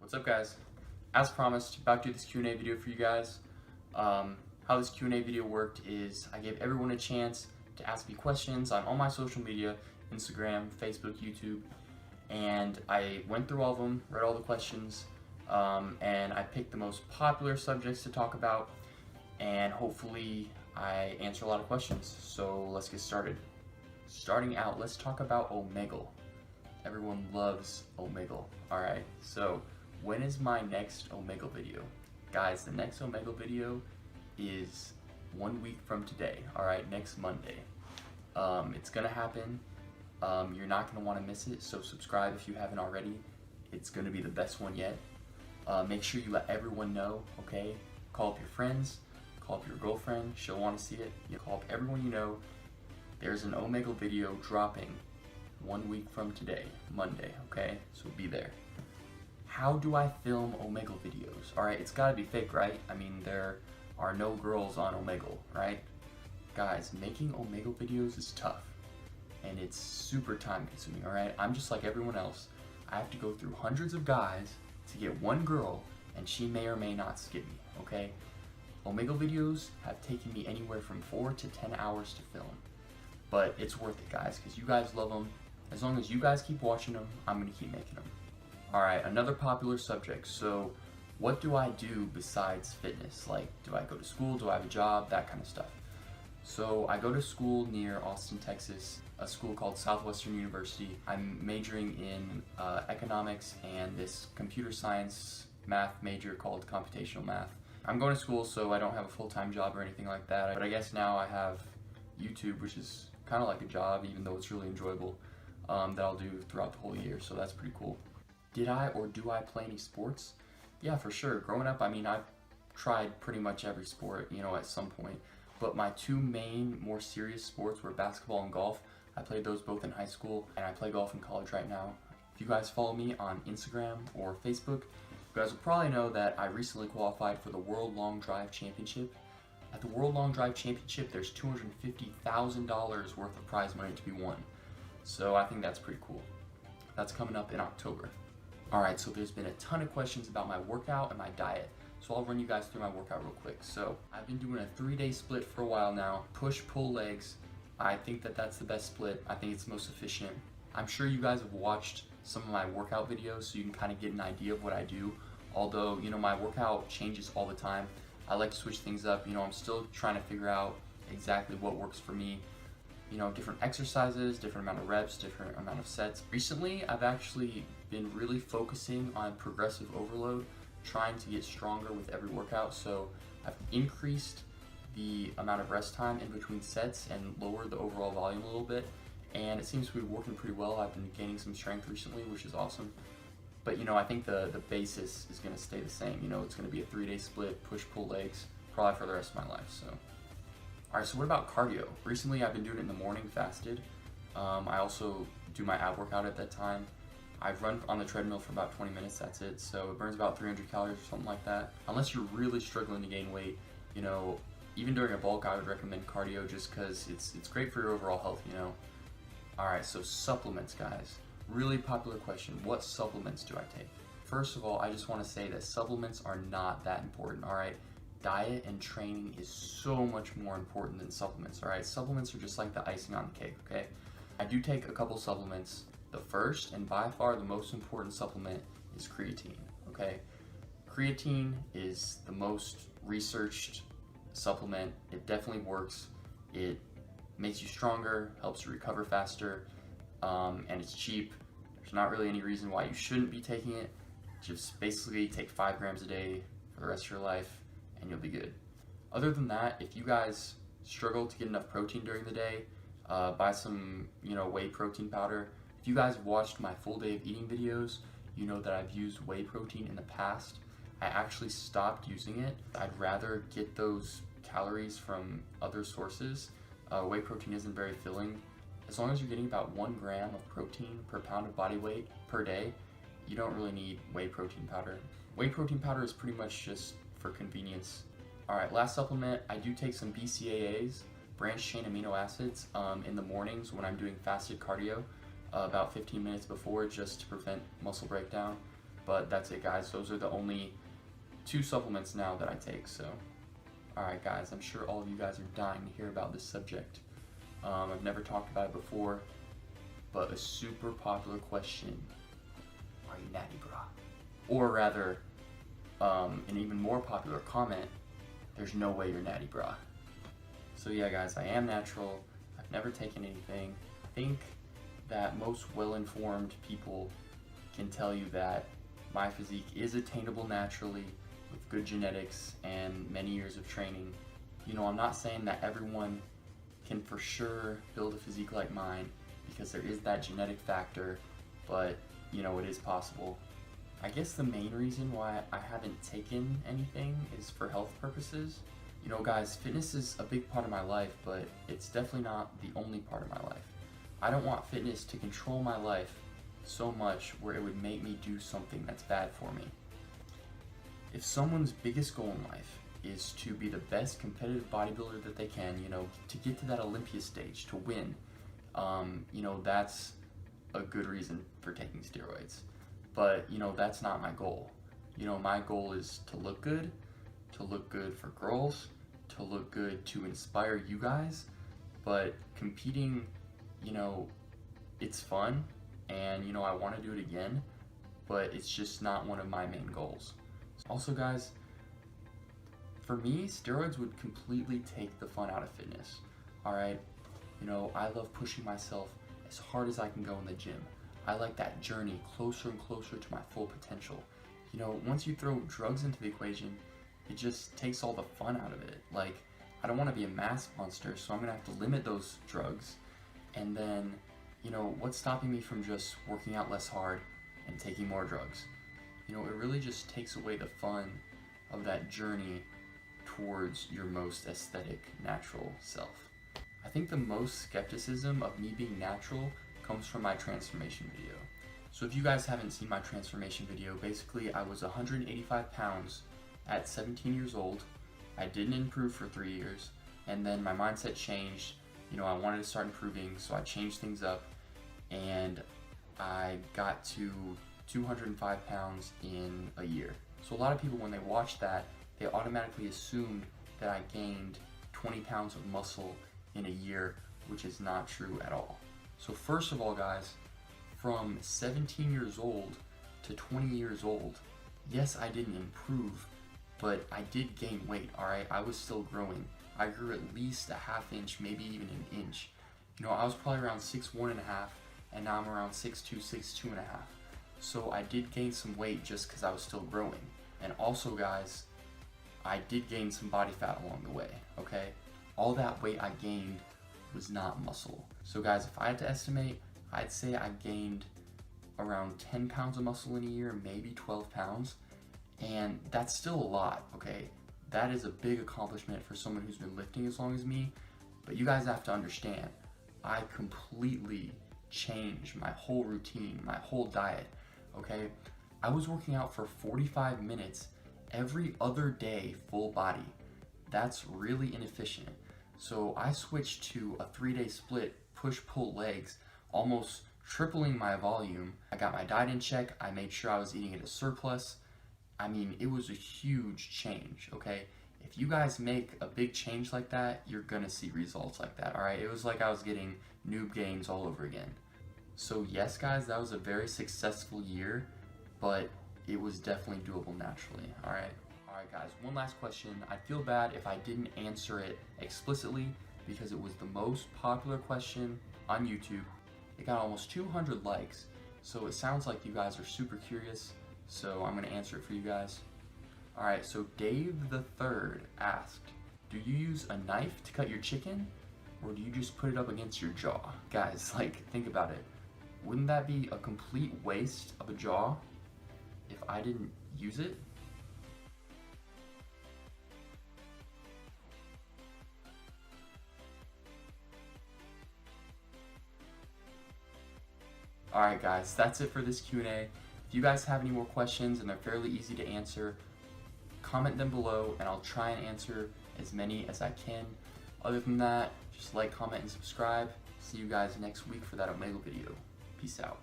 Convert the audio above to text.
What's up, guys? As promised, about to do this Q&A video for you guys. How this Q&A video worked is I gave everyone a chance to ask me questions on all my social media, Instagram, Facebook, YouTube, and I went through all of them, read all the questions, and I picked the most popular subjects to talk about, and hopefully I answer a lot of questions. So let's get started. Starting out, let's talk about Omegle. Everyone loves Omegle. Alright, so when is my next Omegle video? Guys, the next Omegle video is 1 week from today, alright, next Monday. It's gonna happen. You're not gonna wanna miss it, so subscribe if you haven't already. It's gonna be the best one yet. Make sure you let everyone know, okay? Call up your friends, call up your girlfriend, she'll wanna see it. You call up everyone you know. There's an Omegle video dropping 1 week from today, Monday, okay? So be there. How do I film Omegle videos? Alright, it's gotta be fake, right? I mean, there are no girls on Omegle, right? Guys, making Omegle videos is tough, and it's super time consuming, alright? I'm just like everyone else. I have to go through hundreds of guys to get one girl, and she may or may not skip me, okay? Omegle videos have taken me anywhere from 4 to 10 hours to film, but it's worth it, guys, because you guys love them. As long as you guys keep watching them, I'm gonna keep making them. Alright, another popular subject. So, what do I do besides fitness? Like, do I go to school? Do I have a job? That kind of stuff. So, I go to school near Austin, Texas, a school called Southwestern University. I'm majoring in economics and this computer science math major called computational math. I'm going to school, so I don't have a full-time job or anything like that. But I guess now I have YouTube, which is kind of like a job, even though it's really enjoyable, that I'll do throughout the whole year, so that's pretty cool. Did I or do I play any sports? Yeah, for sure. Growing up, I mean, I've tried pretty much every sport, you know, at some point. But my two main, more serious sports were basketball and golf. I played those both in high school, and I play golf in college right now. If you guys follow me on Instagram or Facebook, you guys will probably know that I recently qualified for the World Long Drive Championship. At the World Long Drive Championship, there's $250,000 worth of prize money to be won. So I think that's pretty cool. That's coming up in October. Alright, so there's been a ton of questions about my workout and my diet. So I'll run you guys through my workout real quick. So I've been doing a 3-day split for a while now. Push, pull, legs. I think that that's the best split. I think it's the most efficient. I'm sure you guys have watched some of my workout videos, so you can kind of get an idea of what I do. Although, you know, my workout changes all the time. I like to switch things up. You know, I'm still trying to figure out exactly what works for me. You know, different exercises, different amount of reps, different amount of sets. Recently, I've actually been really focusing on progressive overload, trying to get stronger with every workout. So I've increased the amount of rest time in between sets and lowered the overall volume a little bit. And it seems to be working pretty well. I've been gaining some strength recently, which is awesome. But, you know, I think the basis is going to stay the same. You know, it's going to be a 3-day split, push, pull, legs, probably for the rest of my life. So, alright, so what about cardio? Recently, I've been doing it in the morning, fasted. I also do my ab workout at that time. I've run on the treadmill for about 20 minutes, that's it. So it burns about 300 calories or something like that. Unless you're really struggling to gain weight, you know, even during a bulk, I would recommend cardio just because it's great for your overall health, you know. Alright, so supplements, guys. Really popular question. What supplements do I take? First of all, I just want to say that supplements are not that important, alright? Diet and training is so much more important than supplements, alright? Supplements are just like the icing on the cake, okay? I do take a couple supplements. The first and by far the most important supplement is creatine, okay? Creatine is the most researched supplement. It definitely works. It makes you stronger, helps you recover faster, and it's cheap. There's not really any reason why you shouldn't be taking it. Just basically take 5 grams a day for the rest of your life and you'll be good. Other than that, if you guys struggle to get enough protein during the day, buy some, you know, whey protein powder. If you guys have watched my full day of eating videos, you know that I've used whey protein in the past. I actually stopped using it. I'd rather get those calories from other sources. Whey protein isn't very filling. As long as you're getting about 1 gram of protein per pound of body weight per day, you don't really need whey protein powder. Whey protein powder is pretty much just for convenience. Alright, last supplement, I do take some BCAAs, branched chain amino acids, in the mornings when I'm doing fasted cardio, about 15 minutes before, just to prevent muscle breakdown. But that's it, guys. Those are the only 2 supplements now that I take. So, alright guys, I'm sure all of you guys are dying to hear about this subject. I've never talked about it before, but a super popular question: are you natty, bra? Or rather, an even more popular comment: there's no way you're natty, bra. So yeah, guys, I am natural. I've never taken anything. I think that most well-informed people can tell you that my physique is attainable naturally with good genetics and many years of training. You know, I'm not saying that everyone can for sure build a physique like mine, because there is that genetic factor, but you know, it is possible. I guess the main reason why I haven't taken anything is for health purposes. You know, guys, fitness is a big part of my life, but it's definitely not the only part of my life. I don't want fitness to control my life so much where it would make me do something that's bad for me. If someone's biggest goal in life is to be the best competitive bodybuilder that they can, you know, to get to that Olympia stage, to win, you know, that's a good reason for taking steroids. But, you know, that's not my goal. You know, my goal is to look good for girls, to look good to inspire you guys. But competing, you know, it's fun, and, you know, I want to do it again, but it's just not one of my main goals. Also, guys, for me, steroids would completely take the fun out of fitness, alright? You know, I love pushing myself as hard as I can go in the gym. I like that journey closer and closer to my full potential. You know, once you throw drugs into the equation, it just takes all the fun out of it. Like, I don't want to be a mass monster, so I'm going to have to limit those drugs. And then, you know, what's stopping me from just working out less hard and taking more drugs? You know, it really just takes away the fun of that journey towards your most aesthetic, natural self. I think the most skepticism of me being natural comes from my transformation video. So if you guys haven't seen my transformation video, basically I was 185 pounds at 17 years old. I didn't improve for 3 years, and then my mindset changed. You know, I wanted to start improving, so I changed things up, and I got to 205 pounds in a year. So a lot of people, when they watch that, they automatically assumed that I gained 20 pounds of muscle in a year, which is not true at all. So first of all, guys, from 17 years old to 20 years old, yes, I didn't improve, but I did gain weight, alright? I was still growing. I grew at least a ½ inch, maybe even an inch. You know, I was probably around 6'1½", and now I'm around 6'2", 6'2½". So I did gain some weight just because I was still growing. And also, guys, I did gain some body fat along the way, okay? All that weight I gained was not muscle. So guys, if I had to estimate, I'd say I gained around 10 pounds of muscle in a year, maybe 12 pounds. And that's still a lot, okay? That is a big accomplishment for someone who's been lifting as long as me. But you guys have to understand, I completely changed my whole routine, my whole diet, okay? I was working out for 45 minutes every other day, full body. That's really inefficient. So I switched to a 3-day split, push-pull legs, almost tripling my volume. I got my diet in check. I made sure I was eating at a surplus. I mean, it was a huge change, okay? If you guys make a big change like that, you're gonna see results like that, all right? It was like I was getting noob gains all over again. So yes, guys, that was a very successful year, but it was definitely doable naturally, all right? All right, guys, one last question. I'd feel bad if I didn't answer it explicitly because it was the most popular question on YouTube. It got almost 200 likes, so it sounds like you guys are super curious, so I'm gonna answer it for you guys. All right, so Dave the Third asked, do you use a knife to cut your chicken, or do you just put it up against your jaw? Guys, like, think about it. Wouldn't that be a complete waste of a jaw if I didn't use it? Alright guys, that's it for this Q&A. If you guys have any more questions and they're fairly easy to answer, comment them below and I'll try and answer as many as I can. Other than that, just like, comment, and subscribe. See you guys next week for that Omega video. Peace out.